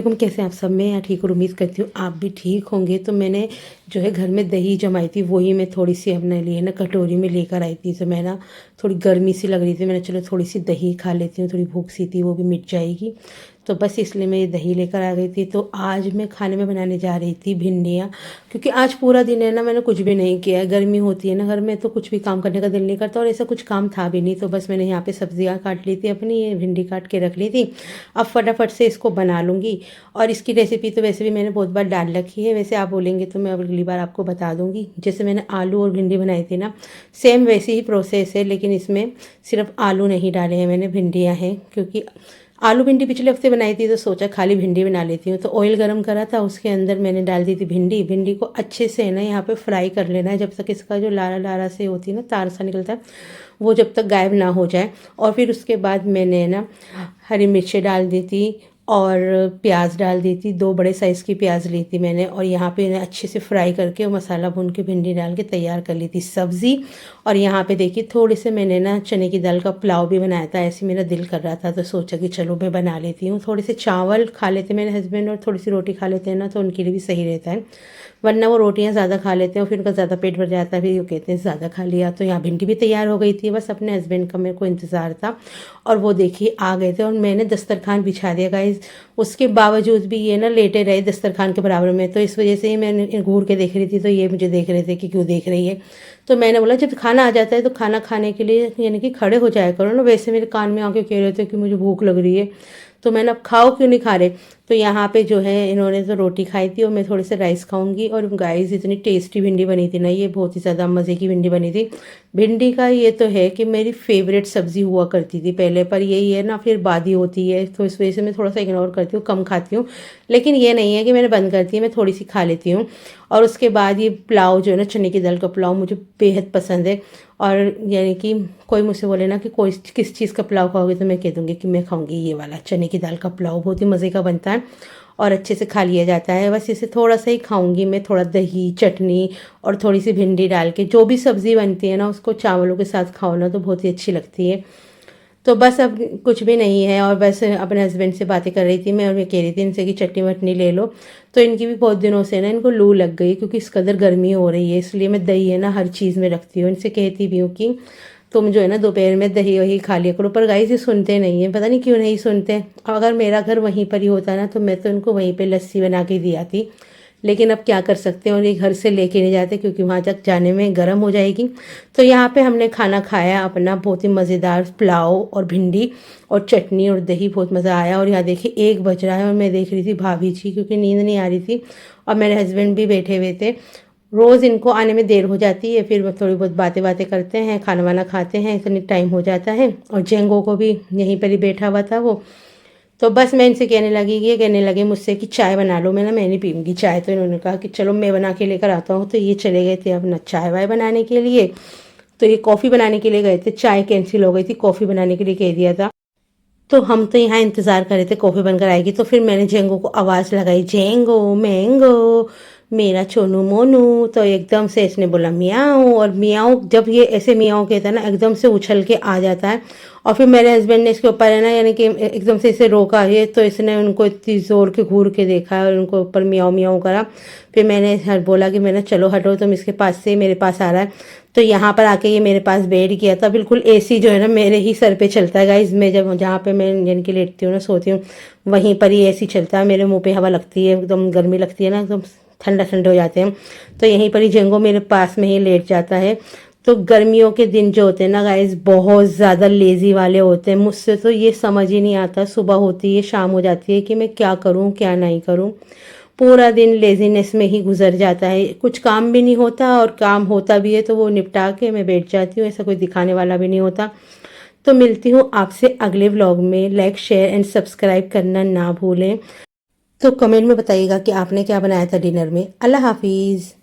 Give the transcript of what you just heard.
वालेकुम, कैसे हैं आप सब? मैं यहाँ ठीक और उम्मीद करती हूँ आप भी ठीक होंगे। तो मैंने जो है घर में दही जमाई थी, वही मैं थोड़ी सी अपने लिए ना कटोरी में लेकर आई थी। तो मैं ना थोड़ी गर्मी सी लग रही थी, मैंने चलो थोड़ी सी दही खा लेती हूँ, थोड़ी भूख सी थी वो भी मिट जाएगी। तो बस इसलिए मैं ये दही लेकर आ गई थी। तो आज मैं खाने में बनाने जा रही थी भिंडियाँ, क्योंकि आज पूरा दिन है ना मैंने कुछ भी नहीं किया है। गर्मी होती है ना घर में, तो कुछ भी काम करने का दिल नहीं करता, और ऐसा कुछ काम था भी नहीं। तो बस मैंने यहाँ पे सब्जियाँ काट ली थी अपनी, ये भिंडी काट के रख ली थी। अब फटाफट से इसको बना लूँगी। और इसकी रेसिपी तो वैसे भी मैंने बहुत बार डाल रखी है, वैसे आप बोलेंगे तो मैं अगली बार आपको बता दूँगी। जैसे मैंने आलू और भिंडी बनाई थी ना, सेम वैसे ही प्रोसेस है, लेकिन इसमें सिर्फ आलू नहीं डाले हैं मैंने, भिंडियाँ हैं। क्योंकि आलू भिंडी पिछले हफ्ते बनाई थी, तो सोचा खाली भिंडी बना लेती हूँ। तो ऑयल गरम करा था, उसके अंदर मैंने डाल दी थी भिंडी। भिंडी को अच्छे से ना यहाँ पे फ्राई कर लेना है, जब तक इसका जो लारा लारा से होती है ना, तार सा निकलता है, वो जब तक गायब ना हो जाए। और फिर उसके बाद मैंने ना हरी मिर्चें डाल दी थी और प्याज डाल दी थी। 2 बड़े साइज़ की प्याज ली थी मैंने, और यहाँ पे इन्हें अच्छे से फ्राई करके मसाला भून के भिंडी डाल के तैयार कर ली थी सब्ज़ी। और यहाँ पे देखिए थोड़े से मैंने ना चने की दाल का पुलाव भी बनाया था, ऐसे मेरा दिल कर रहा था, तो सोचा कि चलो मैं बना लेती हूँ। थोड़े से चावल खा लेते मेरे हस्बैंड, और थोड़ी सी रोटी खा लेते हैं ना, तो उनके लिए भी सही रहता है। वरना वो रोटियां ज़्यादा खा लेते हैं और फिर उनका ज़्यादा पेट भर जाता है, फिर वो कहते हैं ज़्यादा खा लिया। तो यहाँ भिंडी भी तैयार हो गई थी, बस अपने हस्बैंड का मेरे को इंतज़ार था। और वो देखिए आ गए थे, और मैंने दस्तरखान बिछा दिया गाइस। उसके बावजूद भी ये ना लेटे रहे दस्तरखान के बराबर में, तो इस वजह से ही मैंने घूर के देख रही थी, तो ये मुझे देख रहे थे कि क्यों देख रही है। तो मैंने बोला जब खाना आ जाता है तो खाना खाने के लिए यानी कि खड़े हो जाया करो ना। वैसे मेरे कान में आके कह रहे थे कि मुझे भूख लग रही है। तो मैंने अब खाओ क्यों नहीं खा रहे। तो यहाँ पे जो है इन्होंने तो रोटी खाई थी, और मैं थोड़े से राइस खाऊंगी। और गाइस इतनी टेस्टी भिंडी बनी थी ना, ये बहुत ही ज़्यादा मज़े की भिंडी बनी थी। भिंडी का ये तो है कि मेरी फेवरेट सब्ज़ी हुआ करती थी पहले, पर यही है ना फिर बादी होती है, तो इस वजह से मैं थोड़ा सा इग्नोर करती हूँ, कम खाती हूँ। लेकिन ये नहीं है कि मैंने बंद करती है, मैं थोड़ी सी खा लेती हूँ। और उसके बाद ये पुलाव जो है ना, चने की दाल का पुलाव मुझे बेहद पसंद है। और यानी कि कोई मुझसे बोले ना कि कोई किस चीज़ का पुलाव खाओगे, तो मैं कह दूँगी कि मैं खाऊंगी ये वाला चने की दाल का पुलाव, बहुत ही मज़े का बनता है और अच्छे से खा लिया जाता है। बस इसे थोड़ा सा ही खाऊंगी मैं, थोड़ा दही चटनी और थोड़ी सी भिंडी डाल के। जो भी सब्ज़ी बनती है ना, उसको चावलों के साथ खाओ ना तो बहुत ही अच्छी लगती है। तो बस अब कुछ भी नहीं है, और बस अपने हस्बैंड से बातें कर रही थी मैं, और मैं कह रही थी इनसे कि चटनी वटनी ले लो। तो इनकी भी बहुत दिनों से ना इनको लू लग गई, क्योंकि इस कदर गर्मी हो रही है, इसलिए मैं दही है ना हर चीज़ में रखती हूँ। इनसे कहती भी हूँ कि तुम जो है ना दोपहर में दही वही खा लिया करो, पर गाइस ये सुनते नहीं है, पता नहीं क्यों नहीं सुनते। अगर मेरा घर वहीं पर ही होता ना, तो मैं तो इनको वहीं पे लस्सी बना के दिया थी। लेकिन अब क्या कर सकते हैं, और ये घर से लेके नहीं जाते, क्योंकि वहाँ तक जाने में गर्म हो जाएगी। तो यहाँ पे हमने खाना खाया अपना, बहुत ही मज़ेदार पुलाव और भिंडी और चटनी और दही, बहुत मज़ा आया। और यहाँ देखिए 1 बज रहा है, और मैं देख रही थी भाभी जी, क्योंकि नींद नहीं आ रही थी, और मेरे हस्बैंड भी बैठे हुए थे। रोज़ इनको आने में देर हो जाती है, फिर वो थोड़ी बहुत बातें बातें करते हैं, खाना वाना खाते हैं, इतनी टाइम हो जाता है। और जेंगो को भी यहीं पर ही बैठा हुआ था वो। तो बस मैं इनसे कहने लगी, ये कहने लगे मुझसे कि चाय बना लो। मैं नहीं पीऊँगी चाय। तो इन्होंने कहा कि चलो मैं बना के लेकर आता हूँ। तो ये चले गए थे अपना चाय वाय बनाने के लिए। तो ये कॉफ़ी बनाने के लिए गए थे, चाय कैंसिल हो गई थी, कॉफ़ी बनाने के लिए कह दिया था। तो हम तो यहाँ इंतज़ार कर रहे थे कॉफ़ी बनकर आएगी। तो फिर मैंने जेंगो को आवाज़ लगाई, जेंगो मैंगो मेरा छोनू मोनू। तो एकदम से इसने बोला मियाऊँ, और मियाऊँ जब ये ऐसे मियाऊँ कहता है ना, एकदम से उछल के आ जाता है। और फिर मेरे हस्बैंड ने इसके ऊपर है ना, यानी कि एकदम से इसे रोका है, तो इसने उनको इतनी ज़ोर के घूर के देखा और उनको ऊपर मियाऊँ मियाऊँ करा। फिर मैंने बोला कि मैंने चलो हटो, तुम इसके पास से मेरे पास आ रहा है। तो यहाँ पर आके ये मेरे पास बैठ गया था। बिल्कुल एसी जो है ना मेरे ही सर पे चलता है गाइस। मैं जब जहाँ पे मैं यानी कि लेटती हूँ ना, सोती हूँ, वहीं पर ही एसी चलता है। मेरे मुंह पे हवा लगती है, एकदम गर्मी लगती है ना, एकदम ठंडा ठंडे हो जाते हैं। तो यहीं पर ही जेंगो मेरे पास में ही लेट जाता है। तो गर्मियों के दिन जो होते हैं ना गाइस, बहुत ज़्यादा लेज़ी वाले होते हैं। मुझसे तो ये समझ ही नहीं आता, सुबह होती है शाम हो जाती है, कि मैं क्या करूँ क्या नहीं करूँ। पूरा दिन लेजीनेस में ही गुजर जाता है, कुछ काम भी नहीं होता, और काम होता भी है तो वो निपटा के मैं बैठ जाती हूँ, ऐसा कोई दिखाने वाला भी नहीं होता। तो मिलती हूँ आपसे अगले व्लॉग में। लाइक शेयर एंड सब्सक्राइब करना ना भूलें। तो कमेंट में बताइएगा कि आपने क्या बनाया था डिनर में। अल्लाह हाफिज़।